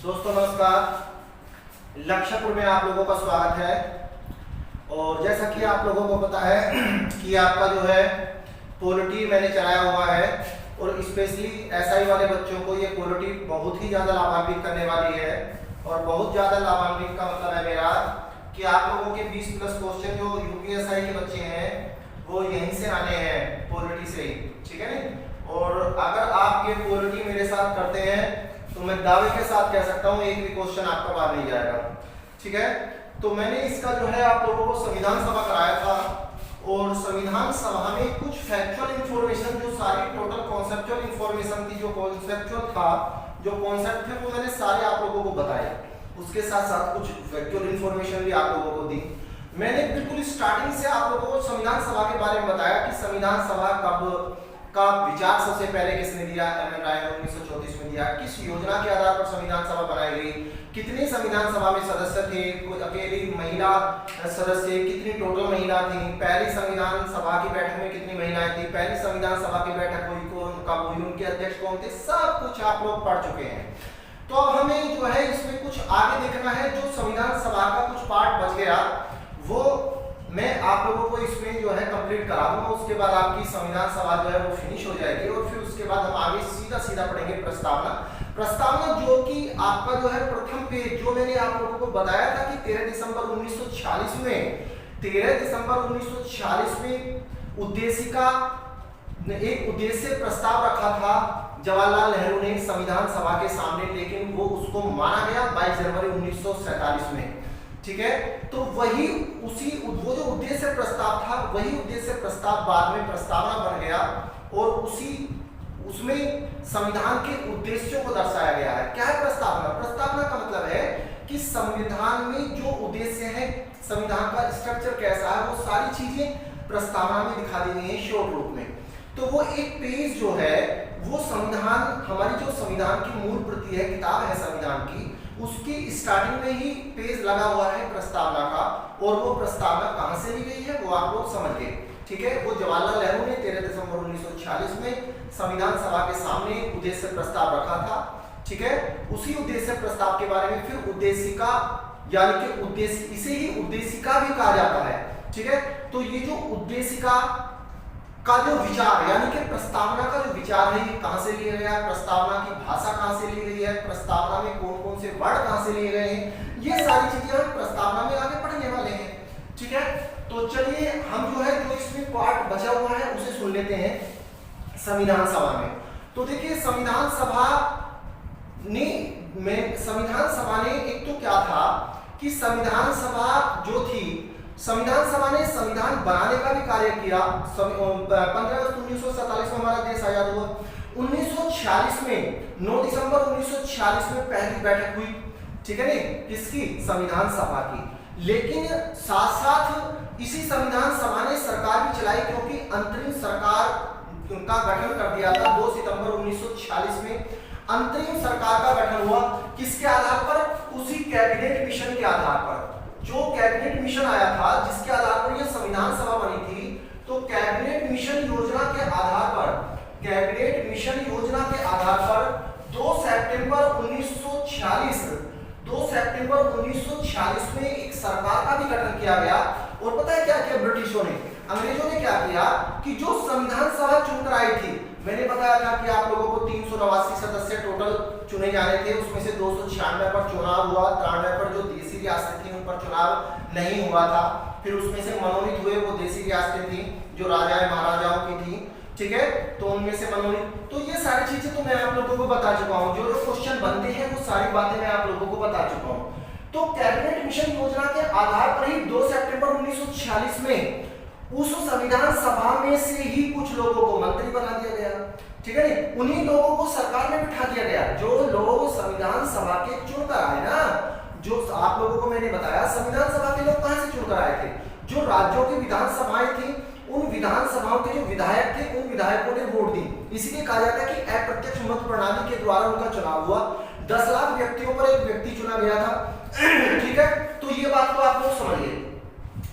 दोस्तों नमस्कार। लक्ष्यपुर में आप लोगों का स्वागत है। और जैसा कि आप लोगों को पता है कि आपका जो है पॉलिटी मैंने चलाया हुआ है और स्पेशली एसआई वाले बच्चों को ये पॉलिटी बहुत ही ज़्यादा लाभान्वित करने वाली है। और बहुत ज़्यादा लाभान्वित का मतलब है मेरा कि आप लोगों के 20 प्लस क्वेश्चन जो यूपीएसआई के बच्चे हैं वो यहीं से आने हैं, पॉलिटी से ही, ठीक है ना। और अगर आप ये पॉलिटी मेरे साथ करते हैं तो मैं दावे के साथ कह सकता हूँ एक भी क्वेश्चन आपका बाहर नहीं जाएगा, ठीक है। तो मैंने इसका जो है आप लोगों को संविधान सभा कराया था और संविधान सभा में कुछ फैक्चुअल इंफॉर्मेशन जो सारी टोटल कॉन्सेप्चुअल इंफॉर्मेशन थी, जो कॉन्सेप्चुअल था, जो कॉन्सेप्ट थे वो मैंने सारे आप लोगों को बताए। उसके साथ साथ कुछ फैक्चुअल इंफॉर्मेशन भी आप लोगों को दी। मैंने बिल्कुल स्टार्टिंग से आप लोगों को संविधान सभा के बारे में बताया कि संविधान सभा कब का विचार सबसे पहले किसने दिया, एम.एन. राय ने 1934 में दिया। किस योजना के आधार पर संविधान सभा बनाई गई, कितने संविधान सभा में सदस्य थे, कोई अकेली महिला सदस्य, कितनी टोटल महिला थी, पहली संविधान सभा की बैठक में कितनी महिलाएं थी, पहली संविधान सभा की बैठक हुई कौन कब हुई, उनके अध्यक्ष कौन थे, सब कुछ आप लोग पढ़ चुके हैं। तो अब हमें जो है इसमें कुछ आगे देखना है। जो संविधान सभा का कुछ पार्ट बच गया वो मैं आप लोगों को इसमें जो है कंप्लीट करा दूंगा। उसके बाद आपकी संविधान सभा जो है वो फिनिश हो जाएगी और फिर उसके बाद हम आगे सीधा पढ़ेंगे प्रस्तावना जो कि आपका जो है प्रथम पेज जो मैंने आप लोगों को बताया था कि 13 दिसंबर 1946 में उद्देशिका एक उद्देश्य प्रस्ताव रखा था जवाहरलाल नेहरू ने संविधान सभा के सामने, लेकिन वो उसको माना गया 22 जनवरी 1947 में, ठीक है। तो वही वो जो उद्देश्य प्रस्ताव था वही उद्देश्य प्रस्ताव बाद में प्रस्तावना बन गया और उसमें संविधान के उद्देश्यों को दर्शाया गया है। क्या है प्रस्तावना का मतलब है कि संविधान में जो उद्देश्य है, संविधान का स्ट्रक्चर कैसा है, वो सारी चीजें प्रस्तावना में दिखा दी गई है शॉर्ट रूप में। तो वो एक पेज जो है वो संविधान, हमारी जो संविधान की मूल प्रति है, किताब है संविधान की, उसकी स्टार्टिंग में ही पेज लगा हुआ है प्रस्तावना का। और वो प्रस्तावना कहां से ली गई है वो आप लोग समझ गए, ठीक है। वो जवाहरलाल नेहरू ने 13 दिसंबर 1946 में संविधान सभा के सामने उद्देश्य प्रस्ताव रखा था, ठीक है। उसी उद्देश्य प्रस्ताव के बारे में फिर उद्देशिका यानी कि उद्देश्य, इसे ही उद्देशिका भी कहा जाता है, ठीक है। तो ये जो उद्देशिका का जो विचार यानी कि प्रस्तावना का जो विचार है ये कहां से लिया गया, प्रस्तावना की भाषा कहां से ली गई है, प्रस्तावना में कौन-कौन से वर्ड कहां से लिए गए हैं, ये सारी चीजें हम प्रस्तावना में आगे पढ़ने वाले हैं, ठीक है। तो चलिए हम जो है जो इसमें पार्ट बचा हुआ है उसे सुन लेते हैं संविधान सभा में। तो देखिए संविधान सभा ने एक तो क्या था कि संविधान सभा जो थी, संविधान सभा ने संविधान बनाने का भी कार्य किया। 15 अगस्त 1947 में हमारा देश आजाद हुआ। 1946 में 9 दिसंबर 1946 में पहली बैठक हुई, ठीक है नहीं, किसकी, संविधान सभा की। लेकिन साथ साथ इसी संविधान सभा ने सरकार भी चलाई, क्योंकि अंतरिम सरकार का गठन कर दिया था 2 सितंबर 1946 में। अंतरिम सरकार का गठन हुआ किसके आधार पर, उसी कैबिनेट मिशन के आधार पर। जो कैबिनेट मिशन आया था जिसके आधार पर यह संविधान सभा बनी थी, तो कैबिनेट मिशन योजना के आधार पर 2 सितंबर 1946 में एक सरकार का भी गठन किया गया। और पता है क्या किया ब्रिटिशों ने, अंग्रेजों ने क्या किया कि जो संविधान सभा चुनकर आई थी, मैंने बताया था कि आप लोगों को 389 सदस्य टोटल चुने जाने थे, उसमें से 296 पर चुनाव हुआ, 93 पर जो देसी रियासतें थी उन पर चुनाव नहीं हुआ था। फिर उसमें से मनोनीत हुए वो देसी रियासतें थी जो राजाएं महाराजाओं की थी, ठीक है। तो उनमें से मनोनीत, तो ये सारी चीजें तो मैं आप लोगों को बता चुका हूँ। जो क्वेश्चन बनते हैं वो सारी बातें मैं आप लोगों को बता चुका हूँ। तो कैबिनेट मिशन योजना के आधार पर ही 2 सितंबर 1946 में उस संविधान सभा में से ही कुछ लोगों को मंत्री बना दिया गया, ठीक है नहीं, उन्हीं लोगों को सरकार में बिठा दिया गया जो लोग संविधान सभा के चुनकर आए ना। जो आप लोगों को मैंने बताया संविधान सभा के लोग कहां से चुनकर आए थे, जो राज्यों की विधानसभाएं थी, उन विधानसभाओं के जो विधायक थे उन विधायकों ने वोट दी। इसलिए कहा जाता है कि अप्रत्यक्ष मत प्रणाली के द्वारा उनका चुनाव हुआ। 10 लाख व्यक्तियों पर एक व्यक्ति चुना गया था, ठीक है। तो ये बात तो आप लोग समझिए।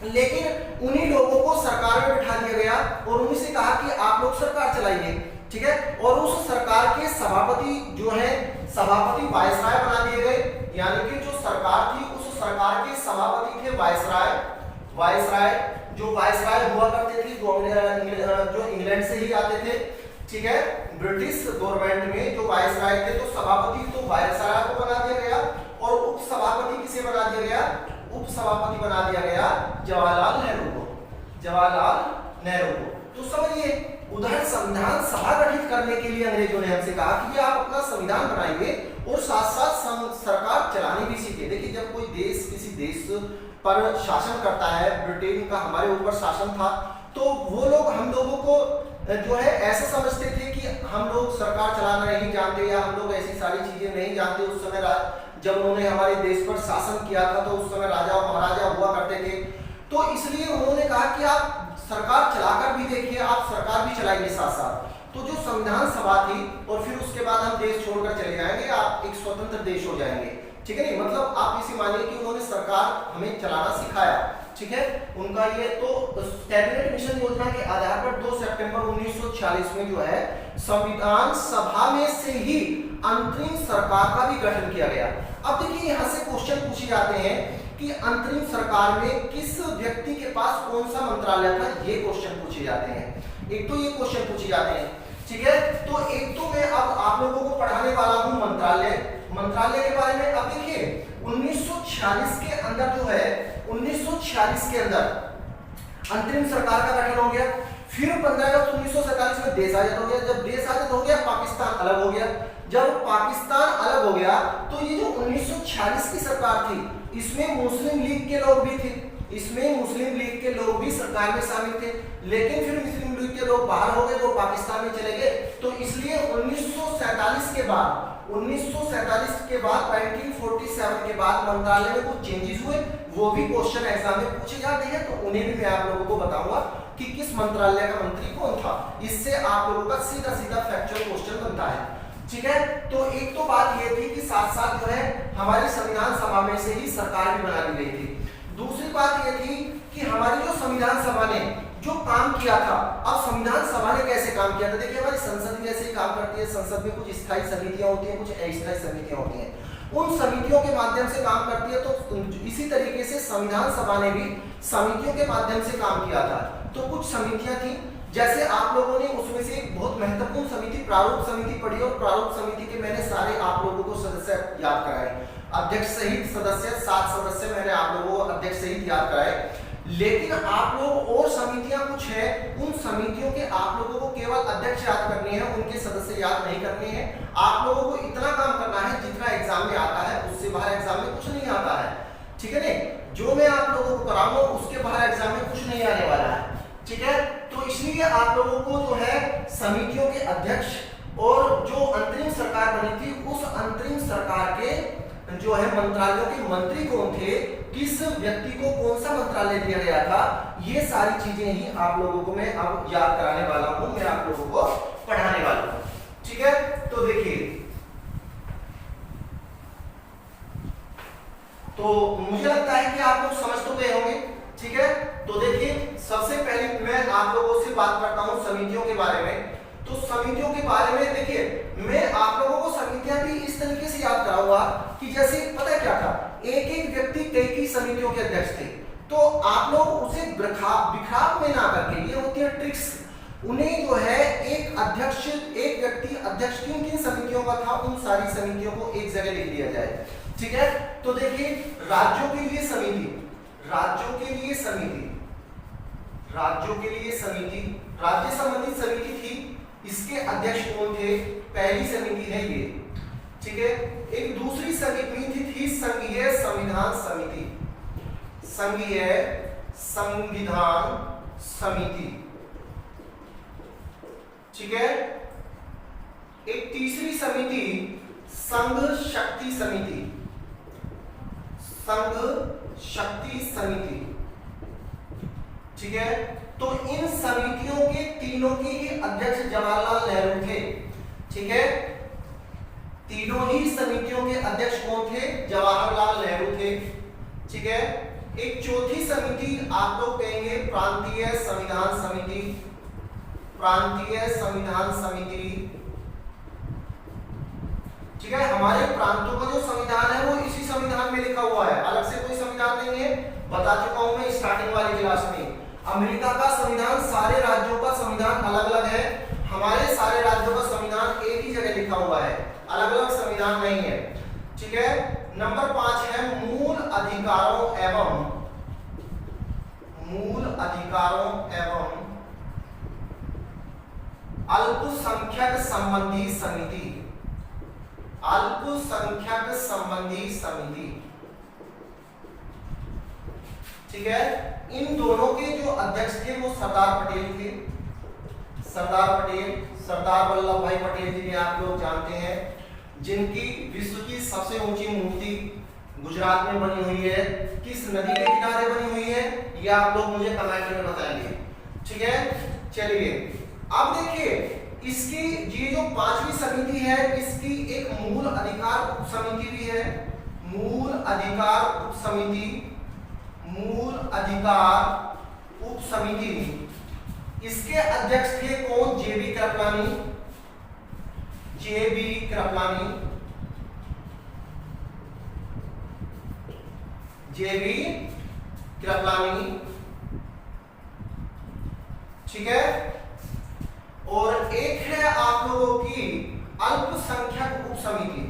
लेकिन उन्हीं लोगों को सरकार में बिठा दिया गया और उन्हीं से कहा कि आप लोग सरकार चलाइए, ठीक है। और उस सरकार के सभापति जो है सभापति वायसराय बना दिए गए, यानी कि जो सरकार थी उस सरकार के सभापति थे वायसराय। वायसराय जो वायसराय हुआ करते थे जो इंग्लैंड से ही आते थे, ठीक है। ब्रिटिश गवर्नमेंट में जो वायसराय थे, तो सभापति तो वायसराय को बना दिया गया और उप सभापति किसे बना दिया गया? उप सभापति बना दिया गया जवाहरलाल नेहरू को, जवाहरलाल नेहरू को। तो समझिए, उधर संविधान सभा गठित करने के लिए अंग्रेजों ने हमसे कहा कि आप अपना संविधान बनाइए और साथ साथ सरकार चलानी भी सीखे। देखिए, जब कोई देश किसी देश पर शासन करता है, ब्रिटेन का हमारे ऊपर शासन था, तो वो लोग हम लोगों को जो है ऐसा समझते थे कि हम लोग सरकार चलाना नहीं जानते या हम लोग ऐसी सारी चीजें नहीं जानते। उस समय जब उन्होंने हमारे देश पर शासन किया था तो उस समय राजा और महाराजा हुआ करते थे, तो इसलिए उन्होंने कहा कि आप सरकार चलाकर भी देखिए, आप सरकार भी चलाइए साथ साथ। तो जो संविधान सभा थी, और फिर उसके बाद हम देश छोड़कर चले जाएंगे, आप एक स्वतंत्र देश हो जाएंगे, ठीक है। नहीं मतलब आप इसे मानिए कि उन्होंने सरकार हमें चलाना सिखाया, ठीक है। उनका ये तो कैबिनेट मिशन योजना के आधार पर 2 सितंबर 1946 में जो है संविधान सभा में से ही अंतरिम सरकार का भी गठन किया गया। अब देखिए, यहाँ से क्वेश्चन पूछे जाते हैं कि अंतरिम सरकार में किस व्यक्ति के पास कौन सा मंत्रालय था, ये क्वेश्चन पूछे जाते हैं। एक तो ये क्वेश्चन पूछे जाते हैं, ठीक है। तो एक तो मैं अब आप लोगों को पढ़ाने वाला हूं मंत्रालय के बारे में। अब देखिए, 1946 के अंदर जो है, 1946 के अंदर अंतरिम सरकार का गठन हो गया। फिर 15 अगस्त 1947 में देश आजाद हो गया। जब देश आजाद हो गया, पाकिस्तान अलग हो गया। जब पाकिस्तान अलग हो गया, तो ये जो 1946 की सरकार थी, इसमें मुस्लिम लीग के लोग भी थे, इसमें मुस्लिम लीग के लोग भी सरकार में शामिल थे। लेकिन फिर मुस्लिम लीग के लोग बाहर हो गए, वो पाकिस्तान में चले गए। तो इसलिए 1947 के बाद 1947 के बाद मंत्रालय में कुछ चेंजेस हुए, वो भी क्वेश्चन एग्जाम में पूछे जाते हैं। तो उन्हें भी मैं आप लोगों को बताऊंगा कि किस मंत्रालय का मंत्री कौन था। इससे आप लोगों का सीधा सीधा फैक्चुअल क्वेश्चन बनता है, ठीक है। तो एक तो बात ये थी कि साथ साथ जो है हमारी संविधान सभा में से ही सरकार भी बना दी गई थी। दूसरी बात ये थी कि हमारी जो संविधान सभा ने जो काम किया था, अब संविधान सभा ने कैसे काम किया था? देखिए, हमारी संसद भी ऐसे ही काम करती है। संसद में कुछ स्थायी समितियां होती हैं, कुछ अस्थायी समितियां होती हैं। उन समितियों के माध्यम से काम करती है। तो इसी तरीके से संविधान सभा ने भी समितियों के माध्यम से काम किया था। तो कुछ समितियां थी, जैसे आप लोगों ने उसमें से एक बहुत महत्वपूर्ण समिति प्रारूप समिति पढ़ी, और प्रारूप समिति के मैंने सारे आप लोगों को सदस्य याद कराए, अध्यक्ष सहित सदस्य 7 सदस्य मैंने आप लोगों को अध्यक्ष सहित याद कराए। लेकिन आप लोग और समितियां कुछ है, उन समितियों के आप लोगों को केवल अध्यक्ष याद करने हैं, उनके सदस्य याद नहीं करने हैं। आप लोगों को इतना काम करना है जितना एग्जाम में आता है, उससे बाहर एग्जाम में कुछ नहीं आता है, ठीक है। नहीं, जो मैं आप लोगों को कराऊंगा उसके बाहर एग्जाम में कुछ नहीं आने वाला है, ठीक है। तो इसलिए आप लोगों को जो है समितियों के अध्यक्ष और जो अंतरिम सरकार बनी थी, उस अंतरिम सरकार के जो है मंत्रालयों के मंत्री कौन थे, किस व्यक्ति को कौन सा मंत्रालय दिया गया था, ये सारी चीजें ही आप लोगों को मैं अब याद कराने वाला हूं, मैं आप लोगों को पढ़ाने वाला हूं, ठीक है। तो देखिए, तो मुझे लगता है कि आप लोग समझ तो गए होंगे, ठीक है। तो देखिए, सबसे पहले मैं आप लोगों से बात करता हूं समितियों के बारे में। तो समितियों के बारे में देखिए, मैं आप लोगों को समितियां भी इस तरीके से याद कराऊंगा कि जैसे पता क्या था, एक एक व्यक्ति कई समितियों के अध्यक्ष थे। तो आप लोग उसे बिखराव में ना करके, ये होती है ट्रिक्स, उन्हें जो है एक व्यक्ति अध्यक्ष किन किन समितियों का था, उन सारी समितियों को एक जगह लिख दिया जाए, ठीक है। तो देखिए, राज्यों के लिए समिति, राज्य संबंधित समिति थी, इसके अध्यक्ष कौन थे? पहली समिति है ये, ठीक है। एक दूसरी समिति थी संघीय संविधान समिति, ठीक है। एक तीसरी समिति संघ शक्ति समिति, ठीक है। तो इन समितियों के तीनों के ही अध्यक्ष जवाहरलाल नेहरू थे, ठीक है। तीनों ही समितियों के अध्यक्ष कौन थे? जवाहरलाल नेहरू थे, ठीक है। एक चौथी समिति आप लोग कहेंगे प्रांतीय संविधान समिति, ठीक है, हमारे प्रांतों का जो संविधान है वो इसी संविधान में लिखा हुआ है, अलग से कोई संविधान नहीं है। बता चुका हूं मैं स्टार्टिंग वाली क्लास में। अमेरिका का संविधान सारे राज्यों का संविधान अलग अलग है, हमारे सारे राज्यों का संविधान एक ही जगह लिखा हुआ है, अलग अलग संविधान नहीं है। ठीक है, नंबर 5 है मूल अधिकारों एवं अल्पसंख्यक संबंधी समिति। अल्पसंख्यक संबंधी समिति, ठीक है, इन दोनों के जो अध्यक्ष थे वो सरदार पटेल थे। सरदार वल्लभ भाई पटेल जी आप लोग जानते हैं, जिनकी विश्व की सबसे ऊंची मूर्ति गुजरात में बनी हुई है। किस नदी के किनारे बनी हुई है ये आप लोग मुझे कमेंट में बताएंगे। ठीक है, चलिए अब देखिए इसकी ये जो 5वीं समिति है इसकी एक मूल अधिकार उप समिति भी है। मूल अधिकार उप समिति इसके अध्यक्ष थे कौन? जेबी कृपलानी। ठीक है, और एक है आप लोगों की अल्पसंख्यक उप समिति।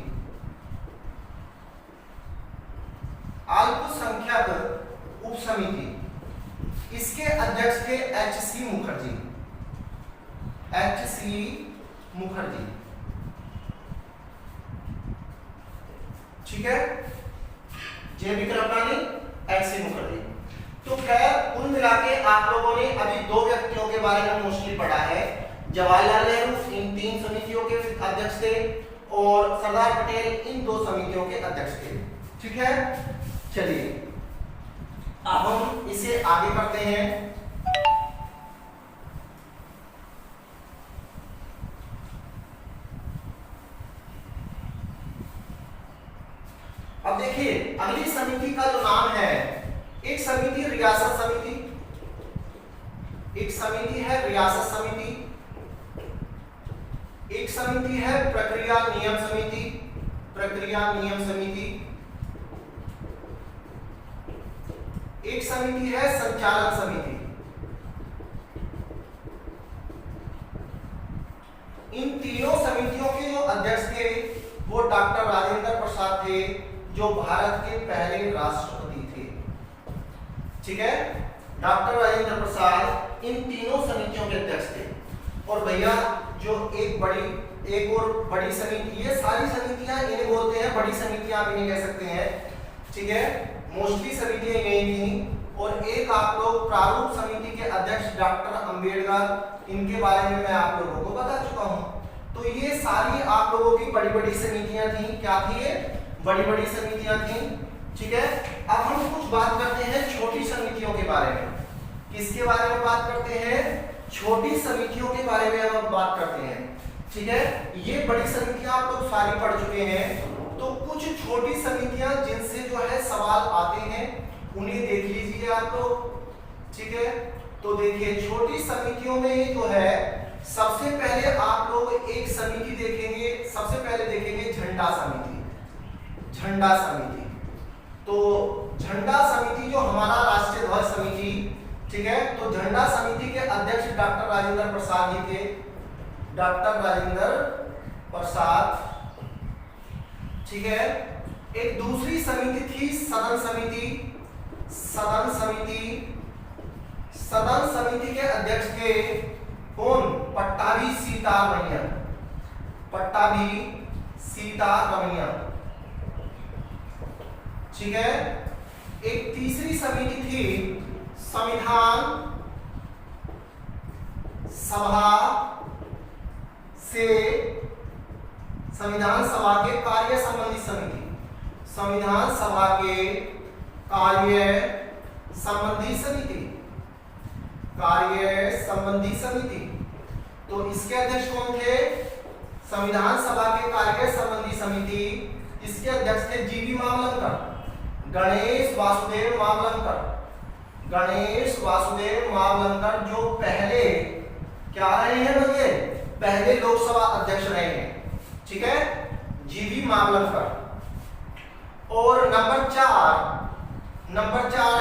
इसके अध्यक्ष थे एच.सी. मुखर्जी। ठीक है, जेबी कृपलानी, एच.सी. मुखर्जी। तो खैर कुल मिला के आप लोगों ने अभी 2 व्यक्तियों के बारे में मोस्टली पढ़ा है। जवाहरलाल नेहरू इन 3 समितियों के अध्यक्ष थे और सरदार पटेल इन 2 समितियों के अध्यक्ष थे। ठीक है, चलिए अब हम इसे आगे बढ़ते हैं। अब देखिए अगली समिति का जो नाम है, एक समिति रियासत समिति, एक समिति है रियासत समिति, एक समिति है प्रक्रिया नियम समिति, एक समिति है संचालन समिति। इन तीनों समितियों के जो अध्यक्ष थे वो डॉक्टर राजेंद्र प्रसाद थे, जो भारत के पहले राष्ट्रपति थे। ठीक है, डॉक्टर राजेंद्र प्रसाद इन तीनों समितियों के अध्यक्ष थे। और भैया जो एक और बड़ी समिति, ये सारी समितियां इन्हें बोलते हैं बड़ी समितियां, आप इन्हें कह सकते हैं। ठीक है, मोस्टली समितियां यही थी। और एक आप लोग प्रारूप समिति के अध्यक्ष डॉक्टर अंबेडकर, इनके बारे में मैं आप लोगों को बता चुका हूं। तो ये सारी आप लोगों की बड़ी बड़ी समितियां थी। क्या थी ये? बड़ी बड़ी समितियां थी। ठीक है, अब हम कुछ बात करते हैं छोटी समितियों के बारे में। किसके बारे में बात करते हैं? छोटी समितियों के बारे में हम बात करते हैं। ठीक है, ये बड़ी समितियां आप लोग सारी पढ़ चुके हैं। तो कुछ छोटी समितियां जिनसे जो है सवाल आते हैं उन्हें देख लीजिए आप लोग। ठीक है, तो देखिए छोटी समितियों में जो है सबसे पहले आप लोग एक समिति देखेंगे। सबसे पहले देखेंगे झंडा समिति। तो झंडा समिति जो हमारा राष्ट्रीय ध्वज समिति, ठीक है, तो झंडा समिति के अध्यक्ष डॉक्टर राजेंद्र प्रसाद जी थे। डॉक्टर राजेंद्र प्रसाद। ठीक है, एक दूसरी समिति थी सदन समिति के अध्यक्ष थे कौन? पट्टाभी सीतारमैया। ठीक है, एक तीसरी समिति थी संविधान सभा के कार्य संबंधी समिति। संविधान सभा के कार्य संबंधी समिति। तो इसके अध्यक्ष कौन थे? संविधान सभा के कार्य संबंधी समिति, इसके अध्यक्ष थे जीवी मावलंकर, गणेश वासुदेव मावलंकर, जो पहले क्या रहे हैं भैया? पहले लोकसभा अध्यक्ष रहे हैं। ठीक है, जीवी मामलन पर। और नंबर चार